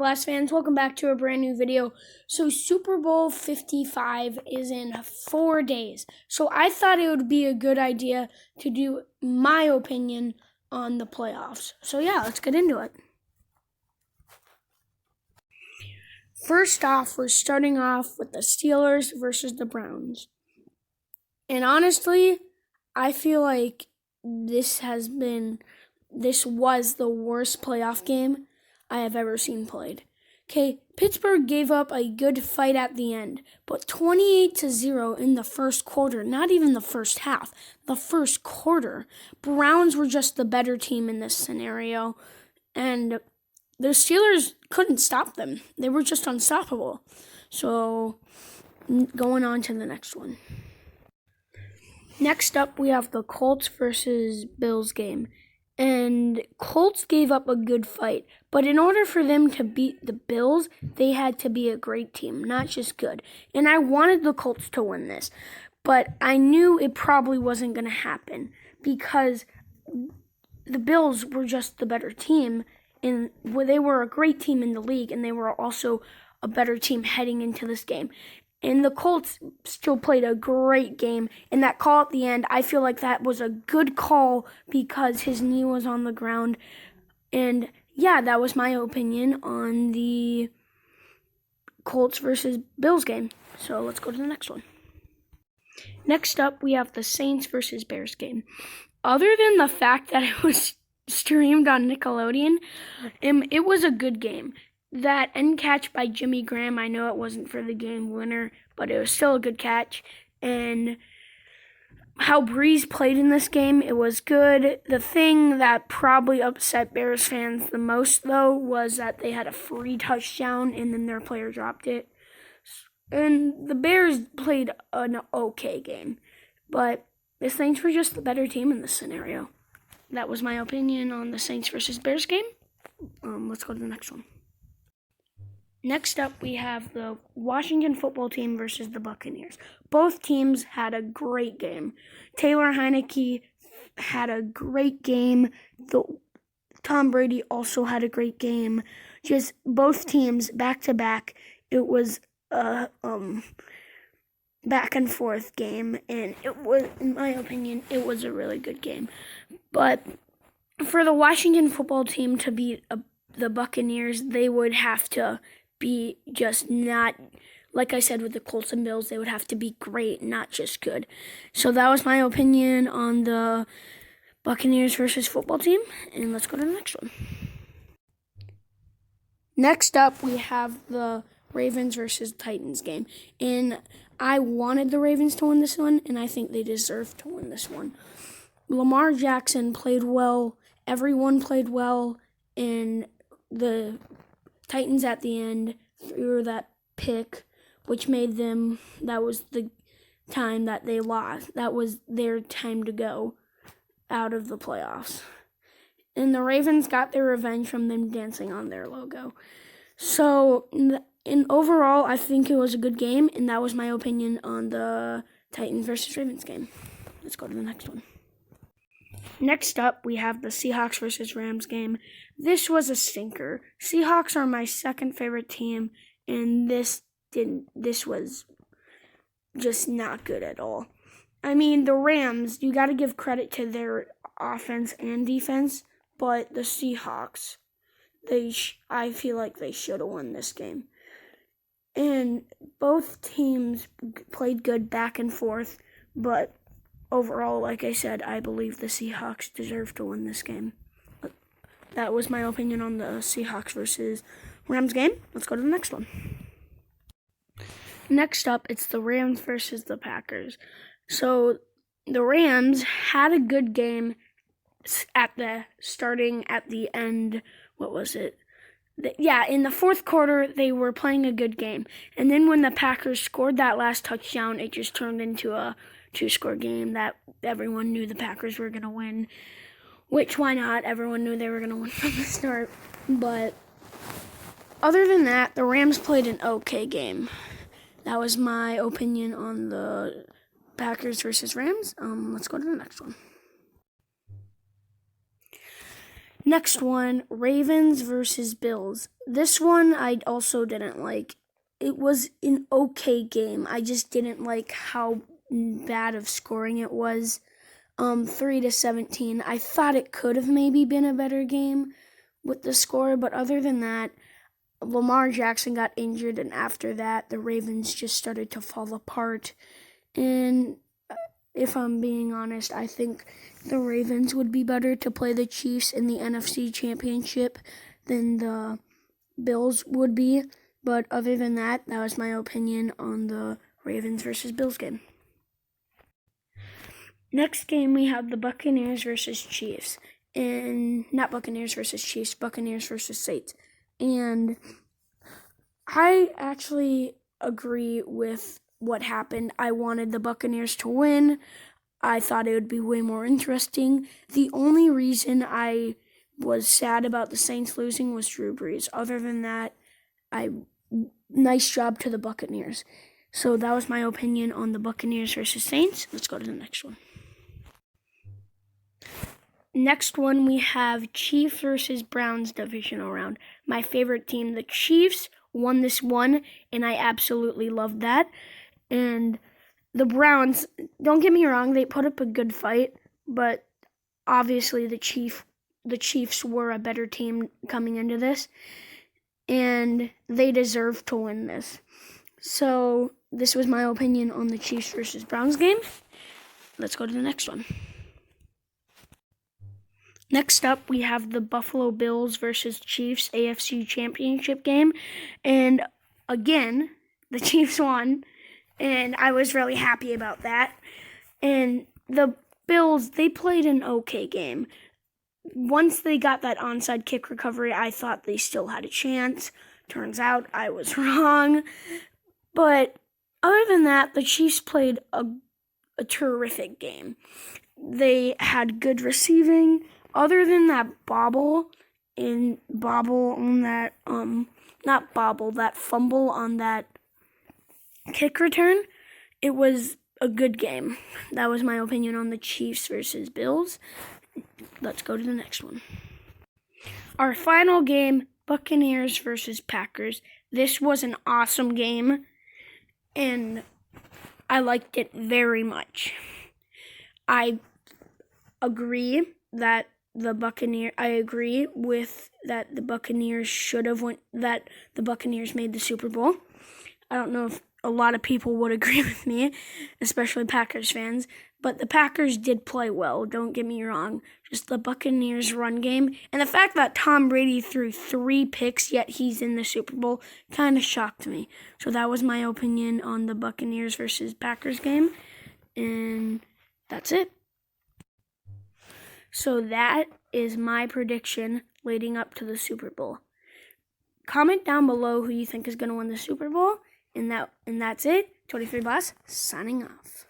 Blast fans, welcome back to a brand new video. So Super Bowl 55 is in 4 days. So I thought it would be a good idea to do my opinion on the playoffs. So yeah, let's get into it. First off, we're starting off with the Steelers versus the Browns. And honestly, I feel like this was the worst playoff game I have ever seen played. Okay, Pittsburgh gave up a good fight at the end, but 28-0 in the first quarter, not even the first half, the first quarter. Browns were just the better team in this scenario, and the Steelers couldn't stop them. They were just unstoppable. So, going on to the next one. Next up, we have the Colts versus Bills game. And Colts gave up a good fight. But in order for them to beat the Bills, they had to be a great team, not just good. And I wanted the Colts to win this. But I knew it probably wasn't going to happen because the Bills were just the better team. And they were a great team in the league, and they were also a better team heading into this game. And the Colts still played a great game. And that call at the end, I feel like that was a good call because his knee was on the ground. And yeah, that was my opinion on the Colts versus Bills game. So let's go to the next one. Next up, we have the Saints versus Bears game. Other than the fact that it was streamed on Nickelodeon, it was a good game. That end catch by Jimmy Graham, I know it wasn't for the game winner, but it was still a good catch. And how Breeze played in this game, it was good. The thing that probably upset Bears fans the most, though, was that they had a free touchdown and then their player dropped it. And the Bears played an okay game, but the Saints were just the better team in this scenario. That was my opinion on the Saints versus Bears game. Let's go to the next one. Next up, we have the Washington football team versus the Buccaneers. Both teams had a great game. Taylor Heineke had a great game. Tom Brady also had a great game. Just both teams back to back. It was a back and forth game, and it was, in my opinion, it was a really good game. But for the Washington football team to beat the Buccaneers, they would have to be just not, like I said with the Colts and Bills, they would have to be great, not just good. So that was my opinion on the Buccaneers versus football team, and let's go to the next one. Next up, we have the Ravens versus Titans game, and I wanted the Ravens to win this one, and I think they deserve to win this one. Lamar Jackson played well, everyone played well, and the Titans at the end threw that pick, which made them, that was the time that they lost. That was their time to go out of the playoffs. And the Ravens got their revenge from them dancing on their logo. So, in overall, I think it was a good game, and that was my opinion on the Titans versus Ravens game. Let's go to the next one. Next up, we have the Seahawks versus Rams game. This was a stinker. Seahawks are my second favorite team, and this was just not good at all. I mean, the Rams, you got to give credit to their offense and defense, but the Seahawks, I feel like they should have won this game. And both teams played good back and forth, but overall, like I said, I believe the Seahawks deserve to win this game. That was my opinion on the Seahawks versus Rams game. Let's go to the next one. Next up, it's the Rams versus the Packers. So the Rams had a good game starting at the end. What was it? In the fourth quarter, they were playing a good game. And then when the Packers scored that last touchdown, it just turned into a two-score game that everyone knew the Packers were going to win. Which, why not? Everyone knew they were going to win from the start. But other than that, the Rams played an okay game. That was my opinion on the Packers versus Rams. Let's go to the next one. Next one, Ravens versus Bills. This one I also didn't like. It was an okay game. I just didn't like how bad of scoring it was. 3-17. I thought it could have maybe been a better game with the score, but other than that, Lamar Jackson got injured, and after that, the Ravens just started to fall apart. And if I'm being honest, I think the Ravens would be better to play the Chiefs in the NFC Championship than the Bills would be. But other than that, that was my opinion on the Ravens versus Bills game. Next game, we have the Buccaneers versus Chiefs. And not Buccaneers versus Chiefs, Buccaneers versus Saints. And I actually agree with what happened. I wanted the Buccaneers to win. I thought it would be way more interesting. The only reason I was sad about the Saints losing was Drew Brees. Other than that, nice job to the Buccaneers. So that was my opinion on the Buccaneers versus Saints. Let's go to the next one. Next one, we have Chiefs versus Browns divisional round. My favorite team, the Chiefs, won this one, and I absolutely loved that. And the Browns, don't get me wrong, they put up a good fight, but obviously the Chiefs were a better team coming into this, and they deserved to win this. So this was my opinion on the Chiefs versus Browns game. Let's go to the next one. Next up, we have the Buffalo Bills versus Chiefs AFC Championship game. And again, the Chiefs won, and I was really happy about that. And the Bills, they played an okay game. Once they got that onside kick recovery, I thought they still had a chance. Turns out I was wrong. But other than that, the Chiefs played a terrific game. They had good receiving. Other than that that fumble on that kick return, it was a good game. That was my opinion on the Chiefs versus Bills. Let's go to the next one. Our final game, Buccaneers versus Packers. This was an awesome game, and I liked it very much. I agree with that the Buccaneers should have that the Buccaneers made the Super Bowl. I don't know if a lot of people would agree with me, especially Packers fans, but the Packers did play well, don't get me wrong. Just the Buccaneers run game, and the fact that Tom Brady threw 3 picks, yet he's in the Super Bowl, kind of shocked me. So that was my opinion on the Buccaneers versus Packers game, and that's it. So that is my prediction leading up to the Super Bowl. Comment down below who you think is going to win the Super Bowl, and that's it. 23 Boss signing off.